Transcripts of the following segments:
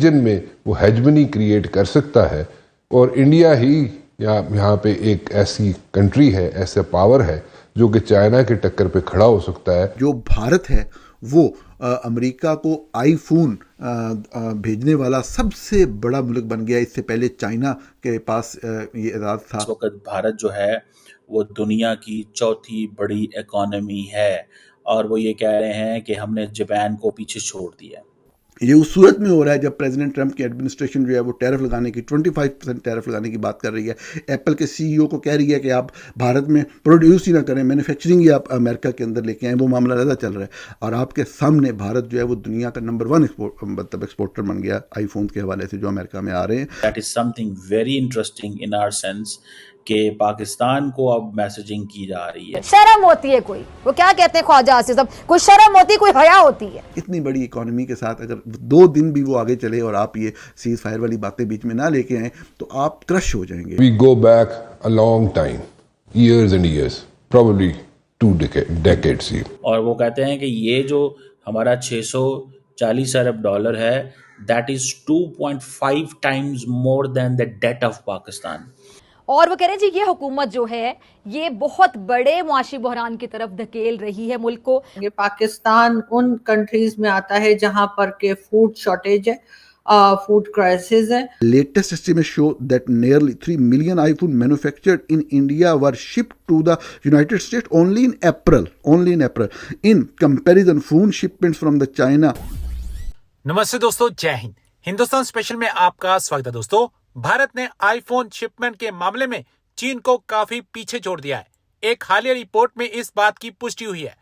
Region میں وہ hegemony create کر سکتا ہے، اور انڈیا ہی یہاں پہ ایک ایسی کنٹری ہے، ایسا پاور ہے جو کہ چائنا کے ٹکر پہ کھڑا ہو سکتا ہے۔ جو بھارت ہے وہ امریکہ کو آئی فون بھیجنے والا سب سے بڑا ملک بن گیا۔ اس سے پہلے چائنا کے پاس یہ اعزاز تھا۔ اس وقت بھارت جو ہے وہ دنیا کی چوتھی بڑی اکانومی ہے، اور وہ یہ کہہ رہے ہیں کہ ہم نے جاپان کو پیچھے چھوڑ دیا۔ یہ اس صورت میں ہو رہا ہے جب پریزیڈنٹ ٹرمپ کی ایڈمنسٹریشن جو ہے وہ ٹیرف لگانے کی 25% ٹیرف لگانے کی بات کر رہی ہے۔ ایپل کے سی ای او کو کہہ رہی ہے کہ آپ بھارت میں پروڈیوس ہی نہ کریں، مینوفیکچرنگ ہی آپ امریکہ کے اندر لے کے آئیں۔ وہ معاملہ زیادہ چل رہا ہے، اور آپ کے سامنے بھارت جو ہے وہ دنیا کا نمبر 1 ایکسپورٹر بن گیا آئی فون کے حوالے سے جو امریکہ میں آ رہے ہیں۔ That is something very interesting in our sense کہ پاکستان کو اب میسجنگ کی جا رہی ہے۔ شرم ہوتی ہے کوئی، وہ کیا کہتے ہیں خواجہ آصف صاحب، کوئی شرم ہوتی، کوئی حیا ہوتی ہے۔ اتنی بڑی اکانومی کے ساتھ اگر 2 دن بھی وہ آگے چلے اور آپ یہ سیز فائر والی باتیں بیچ میں نہ لے کے آئیں تو آپ کرش ہو جائیں گے۔ We go back a long time, years and years, probably 2 decades even. اور وہ کہتے ہیں کہ یہ جو ہمارا $640 ارب ہے، that is 2.5 times more than the debt of Pakistan. اور وہ کہہ رہے ہیں جی یہ حکومت جو ہے یہ بہت بڑے معاشی بحران کی طرف دھکیل رہی ہے ملک کو۔ یہ پاکستان ان کنٹریز میں آتا ہے جہاں پر کہ فوڈ شارٹیج ہے، فوڈ کرائسس ہے۔ Latest estimates show that nearly 3 million iPhone manufactured in India were shipped to the United States only in April. In comparison, phone shipments from the China. نمستے دوستو، جے ہند۔ Hindustan special میں آپ کا سواگت ہے۔ دوستو، بھارت نے آئی فون شپمنٹ کے معاملے میں چین کو کافی پیچھے چھوڑ دیا ہے۔ ایک حالیہ رپورٹ میں اس بات کی پشٹی ہوئی ہے۔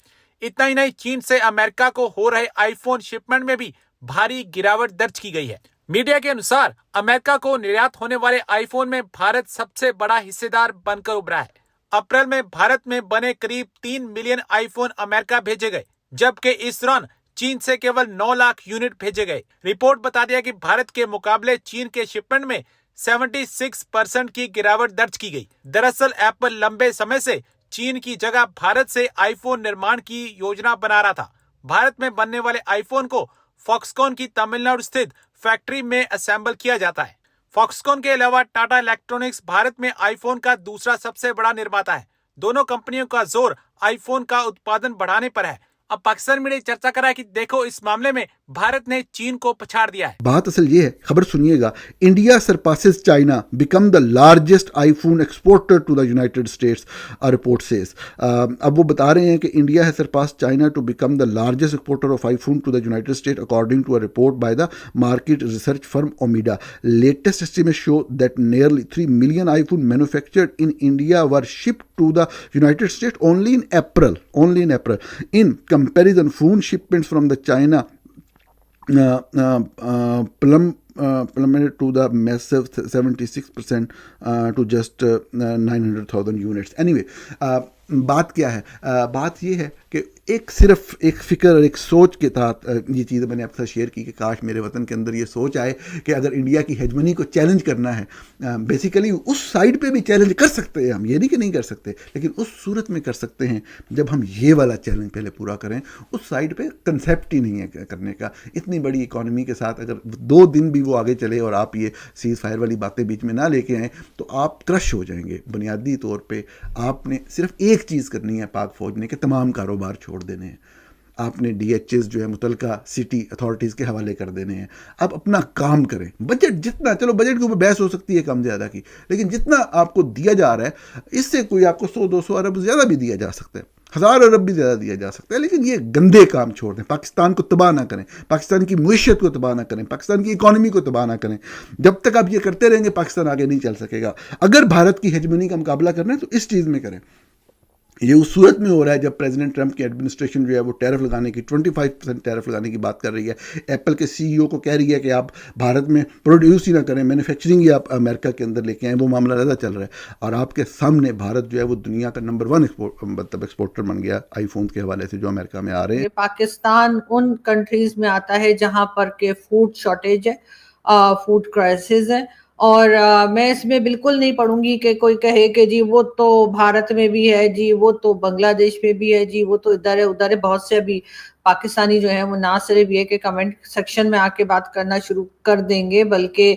اتنا ہی نہیں، چین سے امریکہ کو ہو رہے آئی فون شپمنٹ میں بھی بھاری گراوٹ درج کی گئی ہے۔ میڈیا کے انصار امریکہ کو نریات ہونے والے آئی فون میں بھارت سب سے بڑا حصے دار بن کر ابھرا ہے۔ اپریل میں بھارت میں بنے قریب 3 ملین آئی فون امریکہ بھیجے گئے، جبکہ اس دوران چین سے کیول 9 لاکھ یونٹ بھیجے گئے۔ رپورٹ بتا دیا کہ بھارت کے مقابلے چین کے شپمنٹ میں 76% کی گراوٹ درج کی گئی۔ دراصل ایپل لمبے سمے سے چین کی جگہ بھارت سے آئی فون نرمان کی یوجنا بنا رہا تھا۔ بھارت میں بننے والے آئی فون کو فاکسکون کی تمل ناڈو استھت فیکٹری میں اسمبل کیا جاتا ہے۔ فاکسکون کے علاوہ ٹاٹا الیکٹرونکس بھارت میں آئی فون کا دوسرا سب سے بڑا نرماتا ہے۔ دونوں کمپنیوں کا زور آئی فون کا اتپادن بڑھانے پر ہے۔ اب پاکستان میڈیا چرچا کر رہا ہے کہ دیکھو اس معاملے میں بھارت نے چین کو پچھاڑ دیا ہے۔ بات اصل یہ ہے، خبر سنیے گا، India surpasses China become the largest iPhone exporter to the United States, report says. اب وہ بتا رہے ہیں کہ انڈیا ہے surpass China to become the largest exporter of iPhone to the United state according to a report by the market research firm Omdia. Latest estimate show that nearly 3 million iPhone manufactured in India were shipped to the United States only in April. In comparison, phone shipments from the China plummeted to the massive 76% to just 900,000 units. Anyway, بات کیا ہے؟ بات یہ ہے کہ صرف ایک فکر اور ایک سوچ کے تحت یہ چیز میں نے آپ سے شیئر کی کہ کاش میرے وطن کے اندر یہ سوچ آئے کہ اگر انڈیا کی ہیجمنی کو چیلنج کرنا ہے، بیسیکلی اس سائڈ پہ بھی چیلنج کر سکتے ہیں ہم، یہ نہیں کہ نہیں کر سکتے، لیکن اس صورت میں کر سکتے ہیں جب ہم یہ والا چیلنج پہلے پورا کریں۔ اس سائڈ پہ کنسیپٹ ہی نہیں ہے کرنے کا۔ اتنی بڑی اکانومی کے ساتھ اگر 2 دن بھی وہ آگے چلے اور آپ یہ سیز فائر والی باتیں بیچ میں نہ لے کے آئیں تو آپ کرش ہو جائیں گے۔ بنیادی طور پہ آپ نے صرف ایک چیز کرنی ہے پاک فوج نے، کہ تمام کاروبار چھوڑ دینے ہیں۔ آپ نے ڈی ایچ ایس جو ہے متعلقہ سٹی اتھارٹیز کے حوالے کر دینے ہیں۔ آپ اپنا کام کریں۔ بجٹ جتنا، چلو بجٹ کے اوپر بحث ہو سکتی ہے کم زیادہ کی، لیکن جتنا آپ کو دیا جا رہا ہے اس سے کوئی آپ کو 100-200 ارب زیادہ بھی دیا جا سکتا ہے، 1000 ارب بھی زیادہ دیا جا سکتا ہے، لیکن یہ گندے کام چھوڑ دیں۔ پاکستان کو تباہ نہ کریں، پاکستان کی معیشت کو تباہ نہ کریں، پاکستان کی اکانومی کو تباہ نہ کریں۔ جب تک آپ یہ کرتے رہیں گے پاکستان آگے نہیں چل سکے گا۔ اگر بھارت کی ہیجمنی کا مقابلہ کرنا ہے تو اس چیز میں کریں۔ یہ اس صورت میں ہو رہا ہے جب پریزیڈنٹ ٹرمپ کی ایڈمنسٹریشن جو ہے وہ ٹیرف لگانے کی 25% ٹیرف لگانے کی بات کر رہی ہے۔ ایپل کے سی ای او کو کہہ رہی ہے کہ آپ بھارت میں پروڈیوس ہی نہ کریں، مینوفیکچرنگ ہی آپ امریکہ کے اندر لے کے آئیں۔ وہ معاملہ زیادہ چل رہا ہے، اور آپ کے سامنے بھارت جو ہے وہ دنیا کا نمبر 1 ایکسپورٹر بن گیا آئی فون کے حوالے سے جو امریکہ میں آ رہے ہیں۔ پاکستان ان کنٹریز میں آتا ہے جہاں پر کہ فوڈ شارٹیج ہے، فوڈ کرائسس ہے، اور میں اس میں بالکل نہیں پڑھوں گی کہ کوئی کہے کہ جی وہ تو بھارت میں بھی ہے، جی وہ تو بنگلہ دیش میں بھی ہے، جی وہ تو ادھر ہے ادھر ہے۔ بہت سے ابھی پاکستانی جو ہیں وہ نہ صرف یہ کہ کمنٹ سیکشن میں آ کے بات کرنا شروع کر دیں گے، بلکہ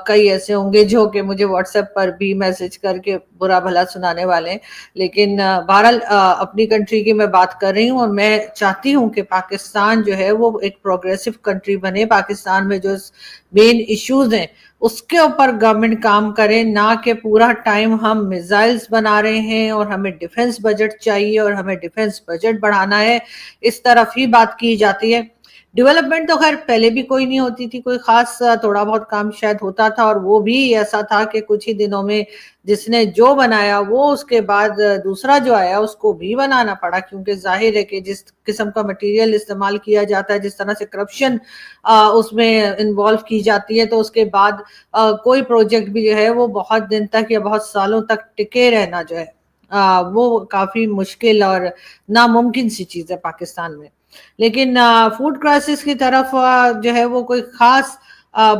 کئی ایسے ہوں گے جو کہ مجھے واٹس ایپ پر بھی میسج کر کے برا بھلا سنانے والے ہیں. لیکن بہرحال اپنی کنٹری کی میں بات کر رہی ہوں، اور میں چاہتی ہوں کہ پاکستان جو ہے وہ ایک پروگریسو کنٹری بنے. پاکستان میں جو مین ایشوز ہیں اس کے اوپر گورنمنٹ کام کرے، نہ کہ پورا ٹائم ہم میزائلز بنا رہے ہیں اور ہمیں ڈیفنس بجٹ چاہیے اور ہمیں ڈیفنس بجٹ بڑھانا ہے، اس طرف ہی بات کی جاتی ہے. ڈیولپمنٹ تو خیر پہلے بھی کوئی نہیں ہوتی تھی، کوئی خاص تھوڑا بہت کام شاید ہوتا تھا، اور وہ بھی ایسا تھا کہ کچھ ہی دنوں میں جس نے جو بنایا وہ اس کے بعد دوسرا جو آیا اس کو بھی بنانا پڑا، کیونکہ ظاہر ہے کہ جس قسم کا مٹیریل استعمال کیا جاتا ہے، جس طرح سے کرپشن اس میں انوالو کی جاتی ہے، تو اس کے بعد کوئی پروجیکٹ بھی جو ہے وہ بہت دن تک یا بہت سالوں تک ٹکے رہنا جو ہے وہ کافی مشکل اور ناممکن سی چیز ہے پاکستان میں. لیکن فوڈ کرائسس کی طرف جو ہے وہ کوئی خاص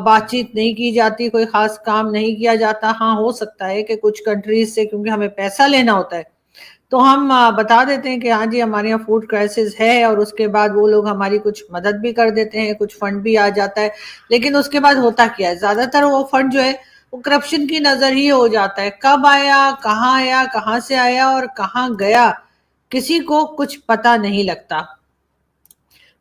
بات چیت نہیں کی جاتی، کوئی خاص کام نہیں کیا جاتا. ہاں ہو سکتا ہے کہ کچھ کنٹریز سے کیونکہ ہمیں پیسہ لینا ہوتا ہے تو ہم بتا دیتے ہیں کہ ہاں جی ہمارے یہاں فوڈ کرائسس ہے، اور اس کے بعد وہ لوگ ہماری کچھ مدد بھی کر دیتے ہیں، کچھ فنڈ بھی آ جاتا ہے. لیکن اس کے بعد ہوتا کیا ہے، زیادہ تر وہ فنڈ جو ہے وہ کرپشن کی نظر ہی ہو جاتا ہے. کب آیا، کہاں سے آیا اور کہاں گیا، کسی کو کچھ پتہ نہیں لگتا.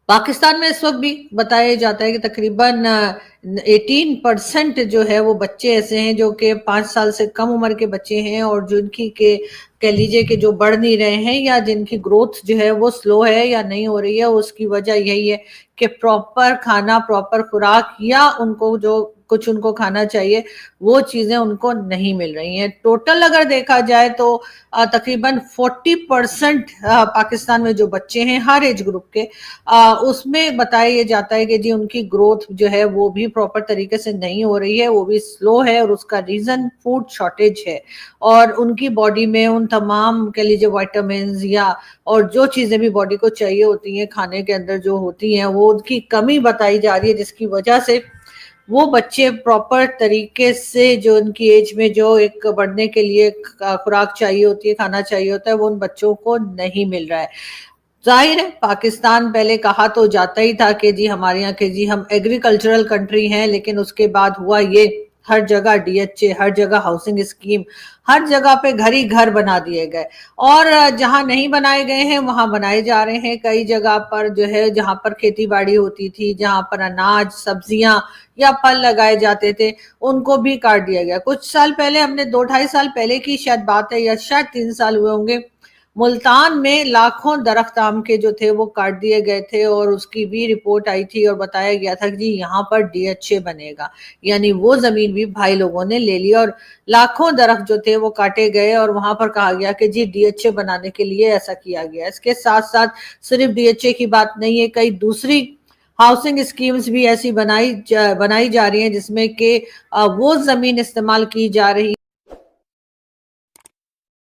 پاکستان میں اس وقت بھی بتایا جاتا ہے کہ تقریباً 18% جو ہے وہ بچے ایسے ہیں جو کہ 5 سال سے کم عمر کے بچے ہیں، اور جن کی کہہ لیجئے کہ جو بڑھ نہیں رہے ہیں یا جن کی گروتھ جو ہے وہ سلو ہے یا نہیں ہو رہی ہے. اس کی وجہ یہی ہے کہ پراپر کھانا، پراپر خوراک، یا ان کو جو کچھ ان کو کھانا چاہیے وہ چیزیں ان کو نہیں مل رہی ہیں. ٹوٹل اگر دیکھا جائے تو تقریباً 40% پاکستان میں جو بچے ہیں ہر ایج گروپ کے، اس میں بتایا یہ جاتا ہے کہ جی ان کی گروتھ جو ہے وہ بھی پراپر طریقے سے نہیں ہو رہی ہے، وہ بھی سلو ہے، اور اس کا ریزن فوڈ شارٹیج ہے. اور ان کی باڈی میں ان تمام کہہ لیجیے وائٹامنز یا اور جو چیزیں بھی باڈی کو چاہیے ہوتی ہیں کھانے کے اندر جو ہوتی ہیں وہ ان کی کمی بتائی جا رہی ہے، جس کی وجہ سے وہ بچے پراپر طریقے سے جو ان کی ایج میں جو ایک بڑھنے کے لیے خوراک چاہیے ہوتی ہے، کھانا چاہیے ہوتا ہے، وہ ان بچوں کو نہیں مل رہا ہے. ظاہر ہے پاکستان پہلے کہا تو جاتا ہی تھا کہ جی ہمارے یہاں کہ جی ہم ایگریکلچرل کنٹری ہیں، لیکن اس کے بعد ہوا یہ ہر جگہ DHA، ہر جگہ ہاؤسنگ اسکیم، ہر جگہ پہ گھر ہی گھر بنا دیے گئے، اور جہاں نہیں بنائے گئے ہیں وہاں بنائے جا رہے ہیں. کئی جگہ پر جو ہے جہاں پر کھیتی باڑی ہوتی تھی، جہاں پر اناج، سبزیاں یا پھل لگائے جاتے تھے، ان کو بھی کاٹ دیا گیا. کچھ سال پہلے ہم نے 2-2.5 سال پہلے کی شاید بات ہے، یا شاید 3 سال ہوئے ہوں گے، ملتان میں لاکھوں درخت آم کے جو تھے وہ کاٹ دیے گئے تھے، اور اس کی بھی رپورٹ آئی تھی اور بتایا گیا تھا کہ جی یہاں پر DHA بنے گا. یعنی وہ زمین بھی بھائی لوگوں نے لے لی، اور لاکھوں درخت جو تھے وہ کاٹے گئے، اور وہاں پر کہا گیا کہ جی DHA بنانے کے لیے ایسا کیا گیا. اس کے ساتھ ساتھ صرف DHA کی بات نہیں ہے، کئی دوسری ہاؤسنگ اسکیمز بھی ایسی بنائی جا رہی ہیں جس میں کہ وہ زمین استعمال کی جا رہی